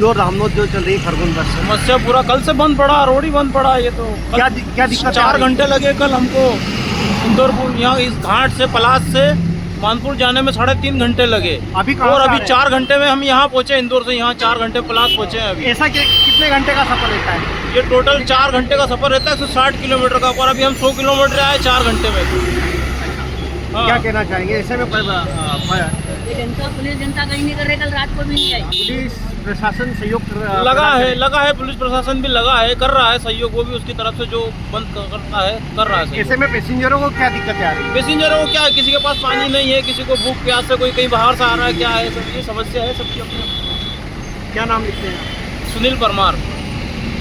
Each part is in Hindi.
इंदौर धामनोद जो चल रही है खरगोन बस समस्या पूरा कल से बंद पड़ा, रोड ही बंद पड़ा। ये तो क्या दिक्कत 4 घंटे लगे कल हमको इंदौर यहाँ इस घाट से पलास से मानपुर जाने में 3.5 घंटे लगे। अभी और अभी 4 घंटे में हम यहाँ पहुँचे, इंदौर से यहाँ 4 घंटे पलास पहुँचे हैं अभी। ऐसा कितने घंटे का सफर रहता है? ये टोटल 4 घंटे का सफर रहता है 160 किलोमीटर का, और अभी हम 100 किलोमीटर आए 4 घंटे में। क्या कहना चाहेंगे ऐसे में? पुलिस जनता कहीं नहीं कर रहे, कल रात को भी नहीं आई। पुलिस प्रशासन सहयोग लगा है, पुलिस प्रशासन भी लगा है, कर रहा है सहयोग, वो भी उसकी तरफ से जो बंद करता है कर रहा है। ऐसे में पैसेंजरों को क्या दिक्कत आ रही है? पैसेंजरों को क्या है, किसी के पास पानी नहीं है, किसी को भूख प्यास से कोई कहीं बाहर से आ रहा है, क्या है, सब ये समस्या है सबकी अपनी। क्या नाम लिखते हैं? सुनील परमार।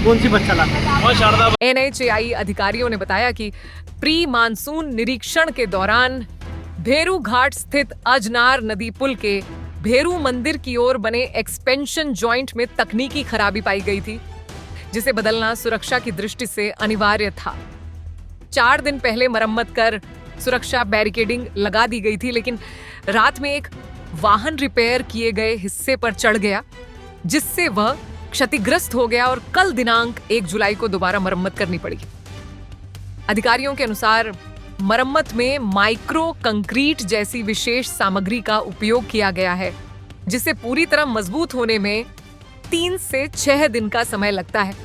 कौन सी बस चलाते हैं? और शारदा। NHAI अधिकारियों ने बताया कि प्री मानसून निरीक्षण के दौरान भेरू घाट स्थित अजनार नदी पुल के भेरू मंदिर की ओर बने एक्सपेंशन जॉइंट में तकनीकी खराबी पाई गई थी, जिसे बदलना सुरक्षा की दृष्टि से अनिवार्य था। 4 दिन पहले मरम्मत कर सुरक्षा बैरिकेडिंग लगा दी गई थी, लेकिन रात में एक वाहन रिपेयर किए गए हिस्से पर चढ़ गया, जिससे वह क्षतिग्रस्त हो गया और कल दिनांक 1 जुलाई को दोबारा मरम्मत करनी पड़ी। अधिकारियों के अनुसार मरम्मत में माइक्रो कंक्रीट जैसी विशेष सामग्री का उपयोग किया गया है, जिसे पूरी तरह मजबूत होने में 3 से 6 दिन का समय लगता है।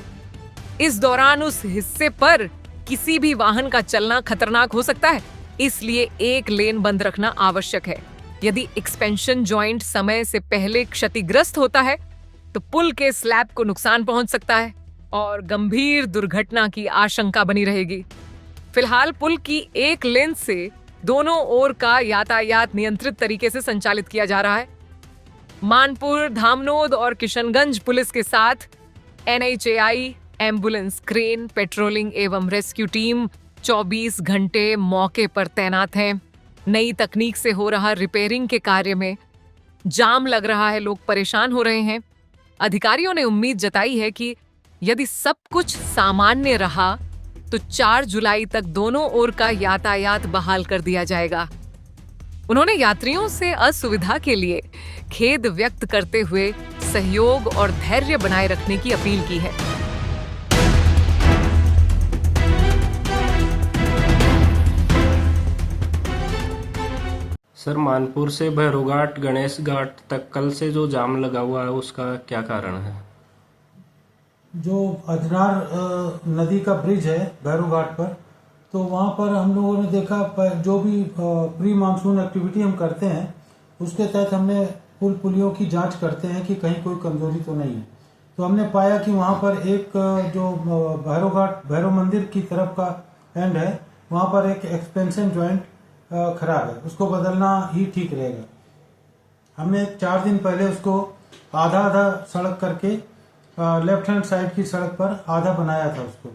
इस दौरान उस हिस्से पर किसी भी वाहन का चलना खतरनाक हो सकता है, इसलिए एक लेन बंद रखना आवश्यक है। यदि एक्सपेंशन जॉइंट समय से पहले क्षतिग्रस्त होता है तो पुल के स्लैब को नुकसान पहुंच सकता है और गंभीर दुर्घटना की आशंका बनी रहेगी। फिलहाल पुल की एक लेन से दोनों ओर का यातायात नियंत्रित तरीके से संचालित किया जा रहा है। मानपुर, धामनोद और किशनगंज पुलिस के साथ NHAI एम्बुलेंस, क्रेन, पेट्रोलिंग एवं रेस्क्यू टीम 24 घंटे मौके पर तैनात हैं। नई तकनीक से हो रहा रिपेयरिंग के कार्य में जाम लग रहा है, लोग परेशान हो रहे हैं। अधिकारियों ने उम्मीद जताई है कि यदि सब कुछ सामान्य रहा तो 4 जुलाई तक दोनों ओर का यातायात बहाल कर दिया जाएगा। उन्होंने यात्रियों से असुविधा के लिए खेद व्यक्त करते हुए सहयोग और धैर्य बनाए रखने की अपील की है। सर, मानपुर से भैरोघाट गणेश घाट तक कल से जो जाम लगा हुआ है उसका क्या कारण है? जो अजनार नदी का ब्रिज है भैरू घाट पर, तो वहाँ पर हम लोगों ने देखा जो भी प्री मानसून एक्टिविटी हम करते हैं उसके तहत हमने पुलियों की जांच करते हैं कि कहीं कोई कमजोरी तो नहीं है। तो हमने पाया कि वहाँ पर एक जो भैरव मंदिर की तरफ का एंड है, वहाँ पर एक एक्सपेंशन जॉइंट खराब है, उसको बदलना ही ठीक रहेगा। हमने 4 दिन पहले उसको आधा सड़क करके लेफ्ट हैंड साइड की सड़क पर आधा बनाया था उसको,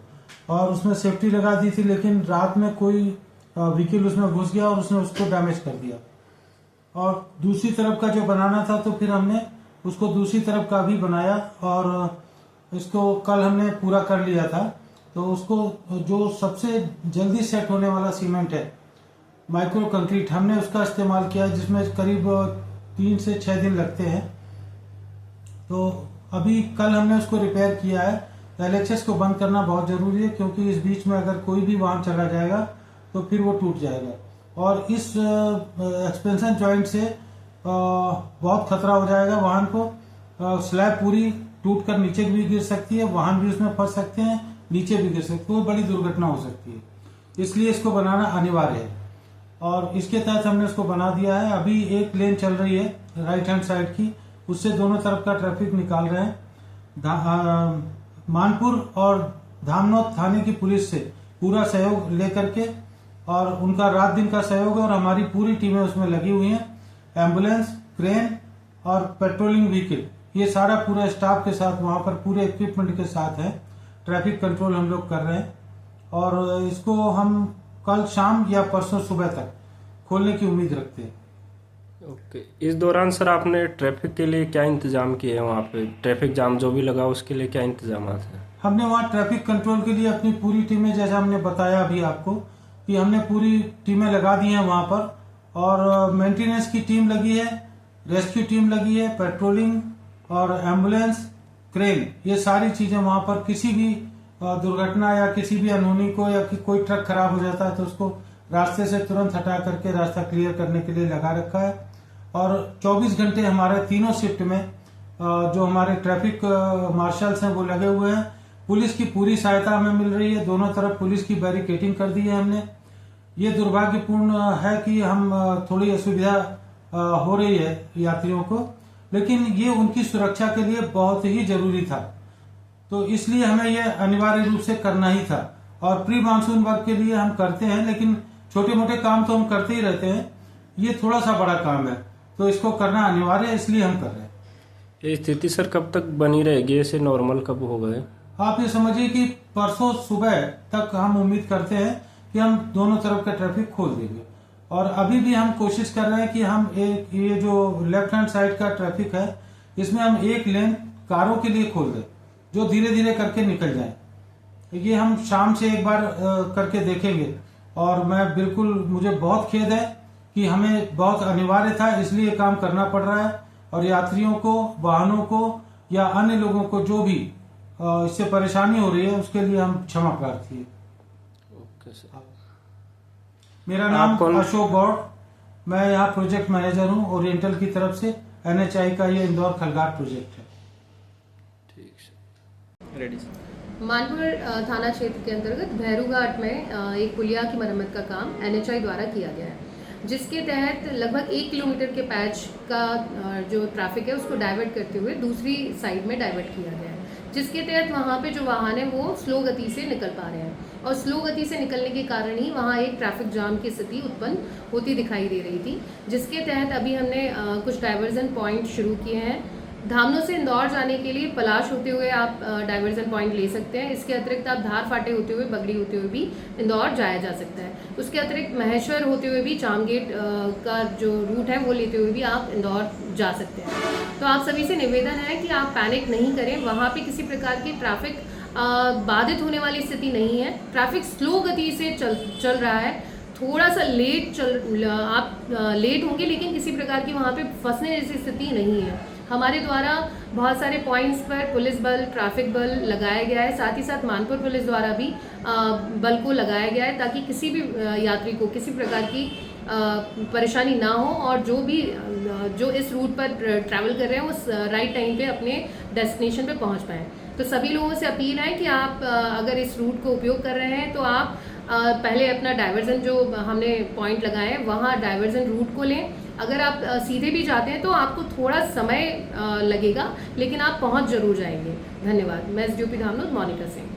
और उसमें सेफ्टी लगा दी थी, लेकिन रात में कोई व्हीकल उसमें घुस गया और उसने उसको डैमेज कर दिया। और दूसरी तरफ का जो बनाना था तो फिर हमने उसको दूसरी तरफ का भी बनाया और इसको कल हमने पूरा कर लिया था। तो उसको जो सबसे जल्दी सेट होने वाला सीमेंट है माइक्रो कंक्रीट, हमने उसका इस्तेमाल किया, जिसमें करीब 3 से 6 दिन लगते हैं। तो अभी कल हमने उसको रिपेयर किया है। LHS को बंद करना बहुत जरूरी है, क्योंकि इस बीच में अगर कोई भी वाहन चला जाएगा तो फिर वो टूट जाएगा, और इस एक्सपेंशन जॉइंट से बहुत खतरा हो जाएगा वाहन को। स्लैब पूरी टूट कर नीचे भी गिर सकती है, वाहन भी उसमें फंस सकते हैं, नीचे भी गिर सकते हैं, कोई बड़ी दुर्घटना हो सकती है। इसलिए इसको बनाना अनिवार्य है और इसके तहत हमने इसको बना दिया है। अभी एक लेन चल रही है राइट हैंड साइड की, उससे दोनों तरफ का ट्रैफिक निकाल रहे हैं। मानपुर और धामनोद थाने की पुलिस से पूरा सहयोग लेकर के, और उनका रात दिन का सहयोग है, और हमारी पूरी टीमें उसमें लगी हुई हैं। एम्बुलेंस, क्रेन और पेट्रोलिंग व्हीकल, ये सारा पूरा स्टाफ के साथ वहां पर पूरे इक्विपमेंट के साथ है। ट्रैफिक कंट्रोल हम लोग कर रहे हैं और इसको हम कल शाम या परसों सुबह तक खोलने की उम्मीद रखते हैं। ओके। इस दौरान सर आपने ट्रैफिक के लिए क्या इंतजाम किए हैं? वहाँ पे ट्रैफिक जाम जो भी लगा उसके लिए क्या इंतजाम हैं? हमने वहाँ ट्रैफिक कंट्रोल के लिए अपनी पूरी टीमें, जैसा हमने बताया अभी आपको कि हमने पूरी टीमें लगा दी हैं वहाँ पर, और मेंटेनेंस की टीम लगी है, रेस्क्यू टीम लगी है, पेट्रोलिंग और एम्बुलेंस क्रेन, ये सारी चीजें वहां पर किसी भी दुर्घटना या किसी भी अनहोनी को या कोई ट्रक खराब हो जाता है तो उसको रास्ते से तुरंत हटा करके रास्ता क्लियर करने के लिए लगा रखा है। और 24 घंटे हमारे तीनों शिफ्ट में जो हमारे ट्रैफिक मार्शल्स हैं वो लगे हुए हैं। पुलिस की पूरी सहायता हमें मिल रही है, दोनों तरफ पुलिस की बैरिकेडिंग कर दी है हमने। ये दुर्भाग्यपूर्ण है कि हम थोड़ी असुविधा हो रही है यात्रियों को, लेकिन ये उनकी सुरक्षा के लिए बहुत ही जरूरी था, तो इसलिए हमें ये अनिवार्य रूप से करना ही था। और प्री मानसून वर्क के लिए हम करते हैं, लेकिन छोटे मोटे काम तो हम करते ही रहते हैं, ये थोड़ा सा बड़ा काम है तो इसको करना अनिवार्य है, इसलिए हम कर रहे हैं। ये स्थिति सर कब तक बनी रहेगी, ऐसे नॉर्मल कब हो गए? आप ये समझिए कि परसों सुबह तक हम उम्मीद करते हैं कि हम दोनों तरफ का ट्रैफिक खोल देंगे। और अभी भी हम कोशिश कर रहे हैं कि हम ये जो लेफ्ट हैंड साइड का ट्रैफिक है इसमें हम एक लेन कारों के लिए खोल दें, जो धीरे धीरे करके निकल जाए। ये हम शाम से एक बार करके देखेंगे। और मुझे बहुत खेद है कि हमें बहुत अनिवार्य था, इसलिए काम करना पड़ रहा है। और यात्रियों को, वाहनों को या अन्य लोगों को जो भी इससे परेशानी हो रही है उसके लिए हम क्षमा प्रार्थी हैं। Okay sir. मेरा नाम अशोक गौड़, मैं यहाँ प्रोजेक्ट मैनेजर हूँ ओरिएंटल की तरफ से। NHI का ये इंदौर खलघाट प्रोजेक्ट है। ठीक सर। Ready sir. मानपुर थाना क्षेत्र के अंतर्गत भैरू घाट में एक पुलिया की मरम्मत का काम NHI द्वारा किया गया है, जिसके तहत लगभग 1 किलोमीटर के पैच का जो ट्रैफिक है उसको डाइवर्ट करते हुए दूसरी साइड में डाइवर्ट किया गया है, जिसके तहत वहाँ पे जो वाहन है वो स्लो गति से निकल पा रहे हैं। और स्लो गति से निकलने के कारण ही वहाँ एक ट्रैफिक जाम की स्थिति उत्पन्न होती दिखाई दे रही थी, जिसके तहत अभी हमने कुछ डाइवर्जन पॉइंट शुरू किए हैं। धामनों से इंदौर जाने के लिए पलाश होते हुए आप डाइवर्जन पॉइंट ले सकते हैं। इसके अतिरिक्त आप धार फाटे होते हुए, बगड़ी होते हुए भी इंदौर जाया जा सकता है। उसके अतिरिक्त महेश्वर होते हुए भी चामगेट का जो रूट है वो लेते हुए भी आप इंदौर जा सकते हैं। तो आप सभी से निवेदन है कि आप पैनिक नहीं करें। वहाँ पे किसी प्रकार की ट्रैफिक बाधित होने वाली स्थिति नहीं है। ट्रैफिक स्लो गति से चल रहा है, थोड़ा सा आप लेट होंगे, लेकिन किसी प्रकार की वहाँ पे फंसने जैसी स्थिति नहीं है। हमारे द्वारा बहुत सारे पॉइंट्स पर पुलिस बल, ट्रैफिक बल लगाया गया है, साथ ही साथ मानपुर पुलिस द्वारा भी बल को लगाया गया है, ताकि किसी भी यात्री को किसी प्रकार की परेशानी ना हो और जो इस रूट पर ट्रैवल कर रहे हैं वो राइट टाइम पे अपने डेस्टिनेशन पे पहुंच पाएँ। तो सभी लोगों से अपील है कि आप अगर इस रूट को उपयोग कर रहे हैं तो आप पहले अपना डाइवर्जन जो हमने पॉइंट लगाए हैं वहाँ डाइवर्जन रूट को लें। अगर आप सीधे भी जाते हैं तो आपको थोड़ा समय लगेगा, लेकिन आप पहुंच जरूर जाएंगे। धन्यवाद। मैं SDOP धामनोद मोनिका सिंह।